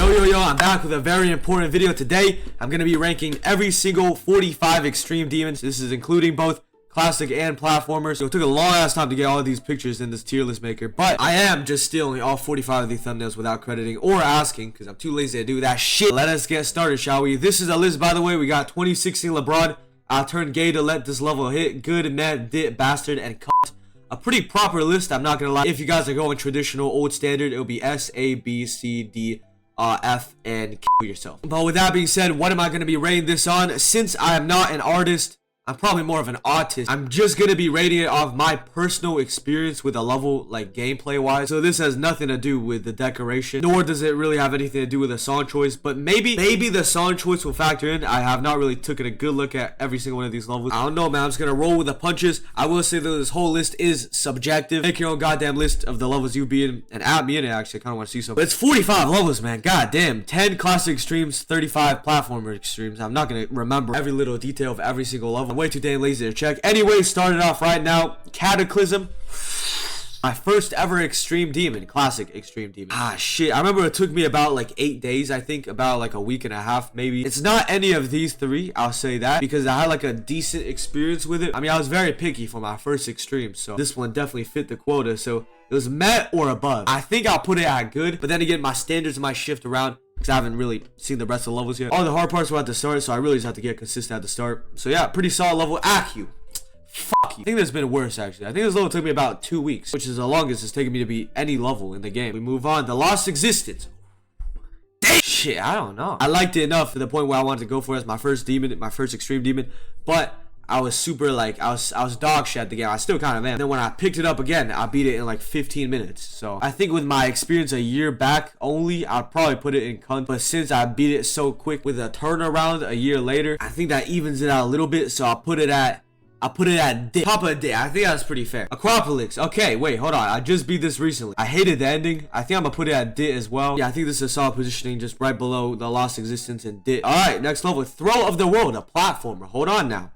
Yo, I'm back with a very important video. Today, I'm going to be ranking every single 45 extreme demons. This is including both classic and platformers. So it took a long ass time to get all of these pictures in this tier list maker, but I am just stealing all 45 of the thumbnails without crediting or asking because I'm too lazy to do that shit. Let us get started, shall we? This is a list, by the way. We got 2016 LeBron. I turned gay to let this level hit. Good, mad, dit, bastard, and cunt. A pretty proper list, I'm not gonna lie. If you guys are going traditional old standard, it'll be S, A, B, C, D, F, and kill yourself. But with that being said, what am I gonna be rating this on? Since I am not an artist, I'm probably more of an autist. I'm just gonna be rating it off my personal experience with a level, like gameplay wise. So this has nothing to do with the decoration, nor does it really have anything to do with the song choice. But maybe the song choice will factor in. I have not really taken a good look at every single one of these levels. I don't know, man. I'm just gonna roll with the punches. I will say that this whole list is subjective. Make your own goddamn list of the levels you be in and add me in it. Actually, I kind of want to see some. But it's 45 levels, man. God damn. 10 classic extremes, 35 platformer extremes. I'm not gonna remember every little detail of every single level. I'm way too damn lazy to check. Anyway, started off right now. Cataclysm. My first ever extreme demon. Classic extreme demon. Ah, shit. I remember it took me about like 8 days, I think. About like a week and a half, maybe. It's not any of these three, I'll say that. Because I had like a decent experience with it. I mean, I was very picky for my first extreme. So this one definitely fit the quota. So it was met or above. I think I'll put it at good. But then again, my standards might shift around, because I haven't really seen the rest of the levels yet. All the hard parts were at the start, so I really just have to get consistent at the start. So yeah, pretty solid level. AQ. Fuck you. I think there's been worse, actually. I think this level took me about 2 weeks, which is the longest it's taken me to beat any level in the game. We move on. The Lost Existence. Damn. Shit, I don't know. I liked it enough to the point where I wanted to go for it as my first demon, my first extreme demon. But I was super, like, I was dog shit at the game. I still kind of am. And then when I picked it up again, I beat it in like 15 minutes. So I think with my experience a year back only, I'd probably put it in cunt. But since I beat it so quick with a turnaround a year later, I think that evens it out a little bit. So I'll put it at D. Papa D. I think that's pretty fair. Acropolis. Okay, wait, hold on. I just beat this recently. I hated the ending. I think I'm gonna put it at D as well. Yeah, I think this is a solid positioning, just right below the Lost Existence and D. Alright, next level. Throw of the World, a platformer. Hold on now.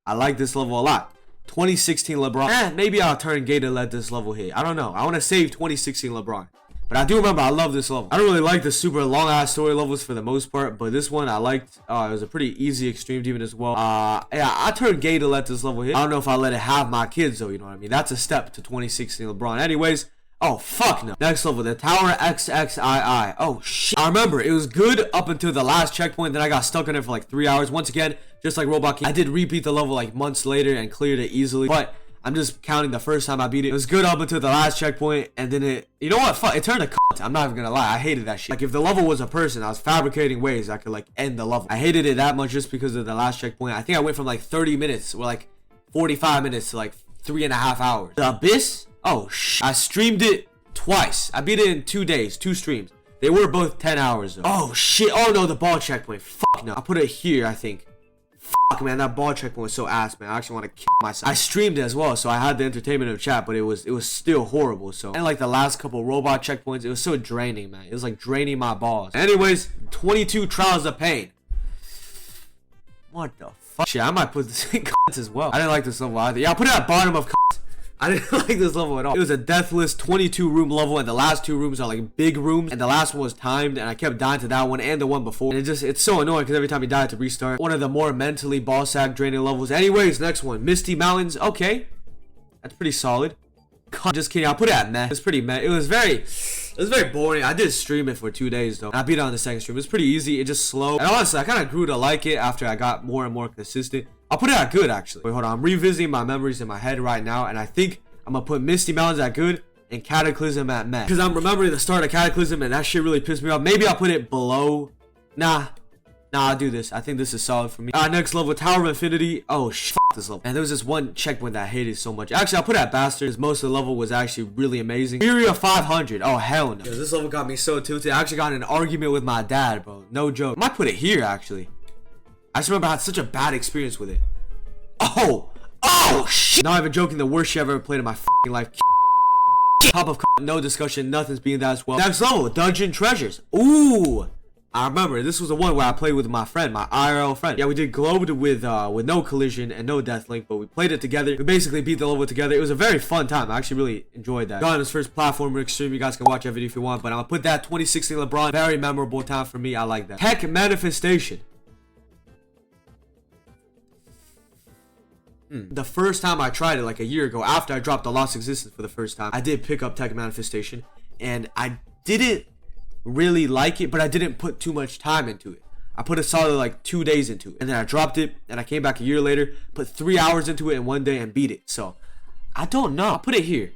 I like this level a lot. 2016 LeBron. Maybe I'll turn gay to let this level hit. I don't know. I want to save 2016 LeBron. But I do remember I love this level. I don't really like the super long ass story levels for the most part, but this one I liked. It was a pretty easy extreme demon as well. Yeah, I turned gay to let this level hit. I don't know if I let it have my kids though, you know what I mean? That's a step to 2016 LeBron. Anyways, oh fuck no. Next level, the Tower XXII. Oh shit. I remember it was good up until the last checkpoint. Then I got stuck on it for like 3 hours. Once again, just like Robot King, I did repeat the level like months later and cleared it easily. But I'm just counting the first time I beat it. It was good up until the last checkpoint, and then it, you know what? Fuck, it turned to cunt. I'm not even gonna lie. I hated that shit. Like if the level was a person, I was fabricating ways I could like end the level. I hated it that much just because of the last checkpoint. I think I went from like 30 minutes or like 45 minutes to like 3.5 hours. The Abyss? Oh shit. I streamed it twice. I beat it in 2 days, 2 streams. They were both 10 hours though. Oh shit. Oh no, the ball checkpoint. Fuck no. I'll put it here, I think. Fuck man, that ball checkpoint was so ass, man. I actually want to kill myself. I streamed it as well, so I had the entertainment of chat, but it was still horrible. So, and like the last couple robot checkpoints, it was so draining, man. It was like draining my balls. Anyways, 22 Trials of Pain. What the fuck? Shit, I might put this in cuts as well. I didn't like this level either. Yeah, I'll put it at bottom of cuts. I didn't like this level at all. It was a deathless 22 room level, and the last 2 rooms are like big rooms, and the last one was timed, and I kept dying to that one and the one before, and it's so annoying because every time you die I had to restart. One of the more mentally ball sack draining levels. Anyways, next one, Misty Mountains. Okay, that's pretty solid. Just kidding, I'll put it at meh. It's pretty meh. It was very boring. I did stream it for 2 days though. I beat it on the second stream. It was pretty easy. It just slow, and honestly I kind of grew to like it after I got more and more consistent. I'll put it at good actually. Wait, hold on. I'm revisiting my memories in my head right now, and I think I'm gonna put Misty Mountains at good and Cataclysm at meh. Because I'm remembering the start of Cataclysm and that shit really pissed me off. Maybe I'll put it below. Nah, I'll do this. I think this is solid for me. Next level, Tower of Infinity. Oh, fuck this level. And there was this one checkpoint that I hated so much. Actually, I'll put it at Bastard, because most of the level was actually really amazing. Fury of 500. Oh, hell no. This level got me so tilted. I actually got in an argument with my dad, bro. No joke. I might put it here, actually. I just remember I had such a bad experience with it. Oh, shit. Not even joking, the worst shit I've ever played in my fucking life. Top of no discussion, nothing's being that as well. Next level, Dungeon Treasures. Ooh, I remember this was the one where I played with my friend, my IRL friend. Yeah, we did globed with no collision and no death link, but we played it together. We basically beat the level together. It was a very fun time. I actually really enjoyed that. Got his first platformer extreme. You guys can watch that video if you want, but I'm gonna put that 2016 LeBron. Very memorable time for me. I like that. Tech manifestation. The first time I tried it, like a year ago, after I dropped the Lost Existence for the first time, I did pick up Tech manifestation, and I didn't really like it, but I didn't put too much time into it. I put a solid like 2 days into it, and then I dropped it, and I came back a year later, put 3 hours into it in one day and beat it. So I don't know. I'll put it here,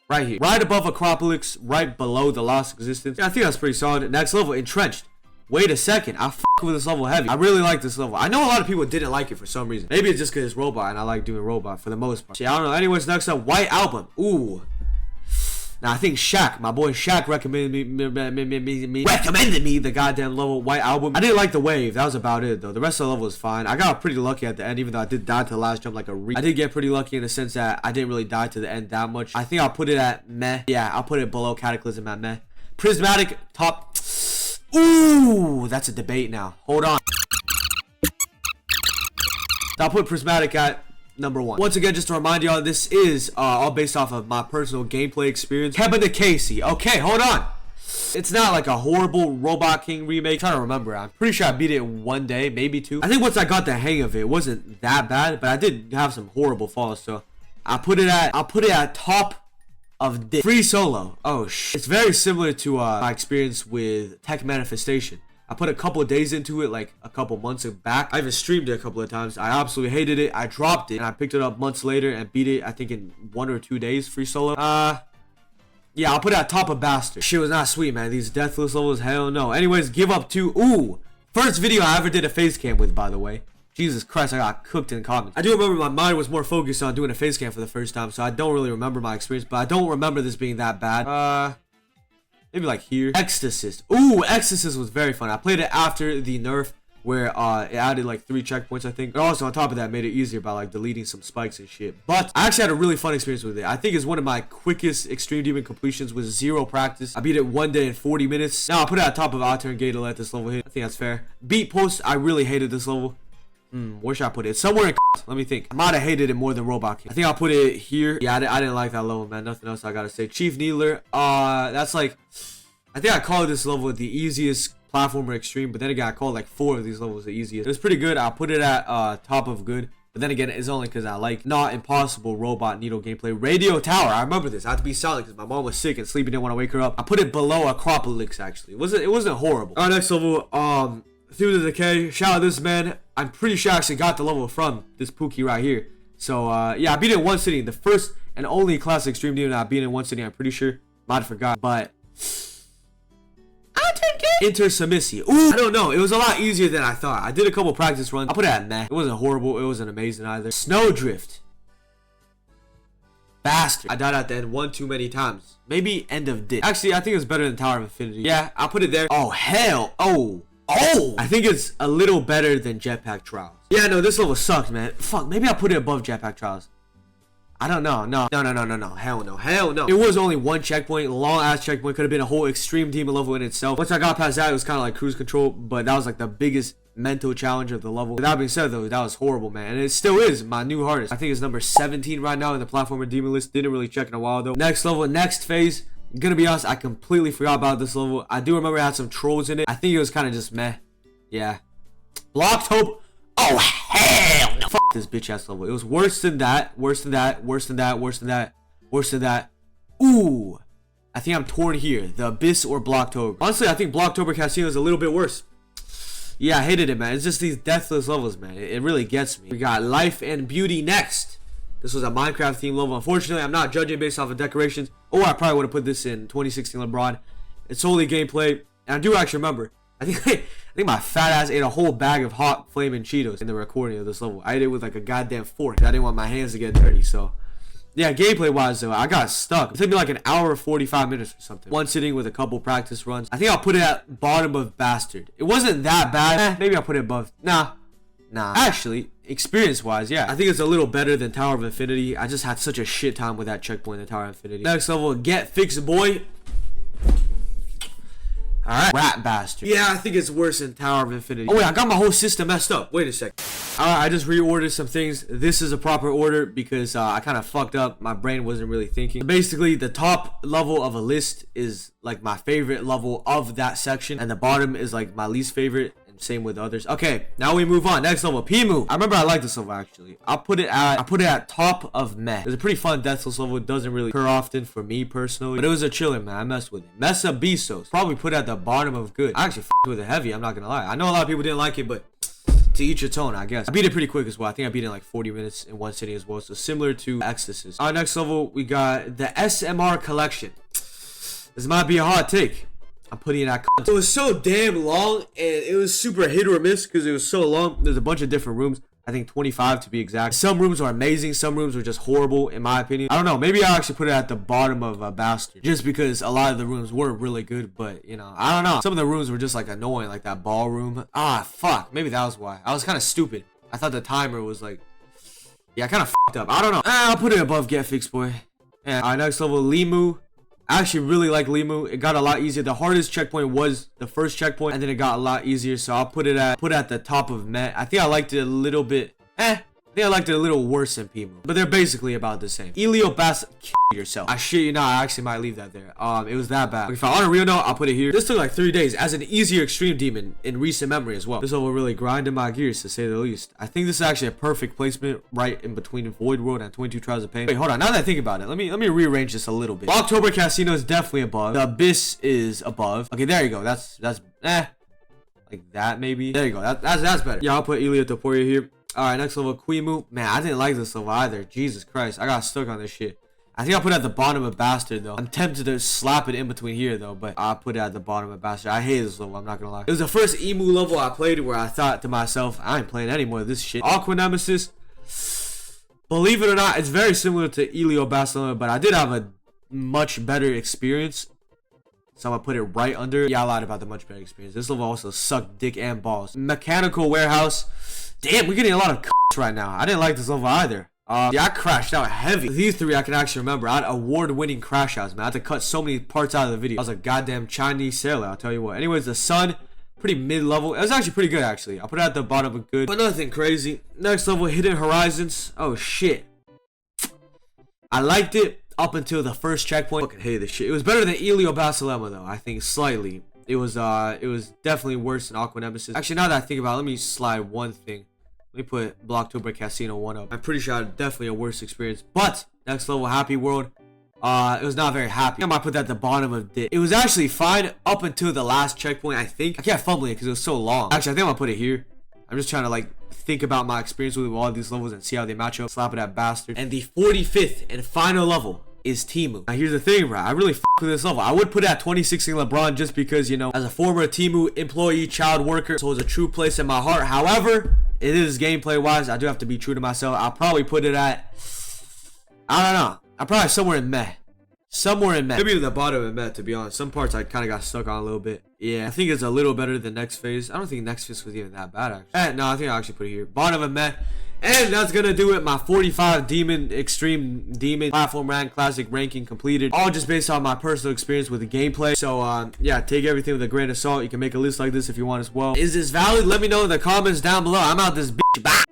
right here, right above Acropolis, right below the Lost Existence. Yeah, I think that's pretty solid. Next level, Entrenched. Wait a second, I fuck with this level heavy. I really like this level. I know a lot of people didn't like it for some reason. Maybe it's just because it's robot and I like doing robot for the most part. See, I don't know. Anyways, next up, White Album. Ooh. Now I think Shaq, my boy Shaq recommended me the goddamn level White Album. I didn't like the wave. That was about it though. The rest of the level was fine. I got pretty lucky at the end, even though I did die to the last jump like a I did get pretty lucky in the sense that I didn't really die to the end that much. I think I'll put it at meh. Yeah, I'll put it below Cataclysm at meh. Prismatic top. Ooh, that's a debate now. Hold on. I'll put Prismatic at number 1. Once again, just to remind y'all, this is all based off of my personal gameplay experience. Kevin the Casey. Okay, hold on. It's not like a horrible Robot King remake. I'm trying to remember. I'm pretty sure I beat it in 1 day, maybe 2. I think once I got the hang of it, it wasn't that bad, but I did have some horrible falls. So I'll put it at top of this. Free Solo. Oh it's very similar to my experience with Tech Manifestation. I put a couple of days into it, like a couple months back. I even streamed it a couple of times. I absolutely hated it. I dropped it and I picked it up months later and beat it, I think in 1 or 2 days. Free Solo. Yeah, I'll put it at top of Bastard. Shit was not sweet, man. These deathless levels, hell no. Anyways, Give Up 2. Ooh, first video I ever did a face cam with, by the way. Jesus Christ, I got cooked in comments. I do remember my mind was more focused on doing a face cam for the first time, so I don't really remember my experience, but I don't remember this being that bad. Maybe like here. Exorcist. Ooh, Exorcist was very fun. I played it after the nerf where it added like 3 checkpoints, I think. But also on top of that, made it easier by like deleting some spikes and shit. But I actually had a really fun experience with it. I think it's one of my quickest Extreme Demon completions with 0 practice. I beat it 1 day in 40 minutes. Now I'll put it at top of Outturned Gate to let this level hit. I think that's fair. Beat Post, I really hated this level. Where should I put it? It's somewhere in let me think. I might have hated it more than Robot King. I think I'll put it here. Yeah, I didn't like that level, man. Nothing else I gotta say. Chief Needler. That's like, I think I call this level the easiest platformer extreme, but then again, I call like 4 of these levels the easiest. It was pretty good. I'll put it at top of good. But then again, it's only because I like not impossible robot needle gameplay. Radio Tower. I remember this. I had to be silent because my mom was sick and sleepy, didn't want to wake her up. I put it below Acropolis actually. It wasn't horrible. Alright, next level. Through the Decay. Shout out this man. I'm pretty sure I actually got the level from this Pookie right here. So yeah, I beat it in 1 sitting. The first and only classic Extreme Demon I beat in 1 sitting. I'm pretty sure. Might have forgot, but Inter Submissi. Ooh, I don't know. It was a lot easier than I thought. I did a couple practice runs. I'll put it at meh. It wasn't horrible. It wasn't amazing either. Snowdrift. Bastard. I died at the end 1 too many times. Maybe End of Dit. Actually, I think it's better than Tower of Infinity. Yeah, I'll put it there. Oh, hell. Oh. I think it's a little better than Jetpack Trials. Yeah, no, this level sucks, man. Fuck, maybe I'll put it above Jetpack Trials. I don't know. No. Hell no. It was only 1 checkpoint, long ass checkpoint. Could have been a whole Extreme Demon level in itself. Once I got past that, it was kind of like cruise control, but that was like the biggest mental challenge of the level. With that being said though, that was horrible, man. And it still is my new hardest. I think it's number 17 right now in the platformer demon list. Didn't really check in a while though. Next level, next phase. I'm gonna be honest, I completely forgot about this level. I do remember it had some trolls in it. I think it was kind of just meh. Yeah. Blocked Hope. Oh, hell no. Fuck this bitch ass level. It was worse than that. Worse than that. Ooh. I think I'm torn here. The Abyss or Blocktober. Honestly, I think Blocktober Casino is a little bit worse. Yeah, I hated it, man. It's just these deathless levels, man. It really gets me. We got Life and Beauty next. This was a Minecraft themed level. Unfortunately, I'm not judging based off of decorations. Or I probably would have put this in 2016 LeBron. It's solely gameplay. And I do actually remember. I think my fat ass ate a whole bag of hot flaming Cheetos in the recording of this level. I ate it with like a goddamn fork. I didn't want my hands to get dirty, so. Yeah, gameplay wise though, I got stuck. It took me like an hour or 45 minutes or something. 1 sitting with a couple practice runs. I think I'll put it at bottom of Bastard. It wasn't that bad. Maybe I'll put it above. Nah. Actually, experience wise, yeah. I think it's a little better than Tower of Infinity. I just had such a shit time with that checkpoint in Tower of Infinity. Next level, Get Fixed Boy. Alright, rat bastard. Yeah, I think it's worse than Tower of Infinity. Oh wait, I got my whole system messed up. Wait a sec. Alright, I just reordered some things. This is a proper order because I kind of fucked up. My brain wasn't really thinking. Basically, the top level of a list is like my favorite level of that section, and the bottom is like my least favorite. Same with others. Okay, now we move on. Next level, P-move. I remember I like this level actually. I put it at top of meh. It's a pretty fun Deathless level. It doesn't really occur often for me personally, but it was a chiller, man. I messed with it. Mesa Besos. Probably put it at the bottom of good. I actually f***ed with it heavy. I'm not gonna lie. I know a lot of people didn't like it, but to each its own, I guess. I beat it pretty quick as well. I think I beat it in like 40 minutes in one sitting as well. So similar to Exorcist. Our next level, we got the SMR collection. This might be a hot take. I'm putting in that content. It was so damn long, and it was super hit or miss because it was so long. There's a bunch of different rooms. I think 25 to be exact. Some rooms are amazing. Some rooms are just horrible, in my opinion. I don't know. Maybe I'll actually put it at the bottom of a bastard, just because a lot of the rooms were really good. But you know, I don't know. Some of the rooms were just like annoying, like that ballroom. Ah, fuck. Maybe that was why. I was kind of stupid. I thought the timer was like, yeah, I kind of fucked up. I don't know. I'll put it above Get Fixed, boy. And our next level, Limu. I actually really like Limu. It got a lot easier. The hardest checkpoint was the first checkpoint, and then it got a lot easier. So I'll put it at the top of Met. I think I liked it a little bit. I think I liked it a little worse than Pimu, but they're basically about the same. Elio Bass, kill yourself. I shit you not, I actually might leave that there. It was that bad. If I on a real note, I'll put it here. This took like 3 days as an easier extreme demon in recent memory as well. This level really grinded my gears to say the least. I think this is actually a perfect placement right in between Void World and 22 Trials of Pain. Wait, hold on. Now that I think about it, let me rearrange this a little bit. October Casino is definitely above. The Abyss is above. Okay, there you go. That's like that maybe. There you go. That's better. Yeah, I'll put Elio Toporia here. Alright, next level, Quimu. Man, I didn't like this level either. Jesus Christ, I got stuck on this shit. I think I'll put it at the bottom of Bastard, though. I'm tempted to slap it in between here, though, but I'll put it at the bottom of Bastard. I hate this level, I'm not gonna lie. It was the first Emu level I played where I thought to myself, I ain't playing any more of this shit. Aqua Nemesis. Believe it or not, it's very similar to Elio Barcelona, but I did have a much better experience. So I'm gonna put it right under. Yeah, I lied about the much better experience. This level also sucked dick and balls. Mechanical Warehouse. Damn, we're getting a lot of right now. I didn't like this level either. Yeah, I crashed out heavy. These three I can actually remember. I had award-winning crash outs, man. I had to cut so many parts out of the video. I was a goddamn Chinese sailor, I'll tell you what. Anyways, the Sun, pretty mid-level. It was actually pretty good, actually. I'll put it at the bottom of good, but nothing crazy. Next level, Hidden Horizons. Oh, shit. I liked it up until the first checkpoint. I fucking hated this shit. It was better than Elio Basilema, though. I think slightly. It was definitely worse than Aqua Nemesis. Actually, now that I think about it, let me slide one thing. Let me put Blocktober Casino 1 up. I'm pretty sure I had definitely a worse experience. But next level, Happy World. It was not very happy. I might put that at the bottom of it. It was actually fine up until the last checkpoint, I think. I can't fumble it because it was so long. Actually, I think I'm gonna put it here. I'm just trying to like think about my experience with all these levels and see how they match up. Slap it at Bastard. And the 45th and final level is Temu. Now here's the thing, bro. I really f with this level. I would put it at 2016 LeBron just because, you know, as a former Temu employee, child worker, so it's a true place in my heart. However, it is gameplay wise. I do have to be true to myself. I'll probably put it at, I don't know. I'm probably somewhere in meh. Somewhere in meh. Maybe at the bottom of meh, to be honest. Some parts I kind of got stuck on a little bit. Yeah, I think it's a little better than next phase. I don't think next phase was even that bad, actually. No, I think I'll actually put it here. Bottom of meh. And that's gonna do it. My 45 demon extreme demon platform rank classic ranking completed, all just based on my personal experience with the gameplay. So yeah, take everything with a grain of salt. You can make a list like this if you want as well. Is this valid? Let me know in the comments down below. I'm out this bitch. Bye.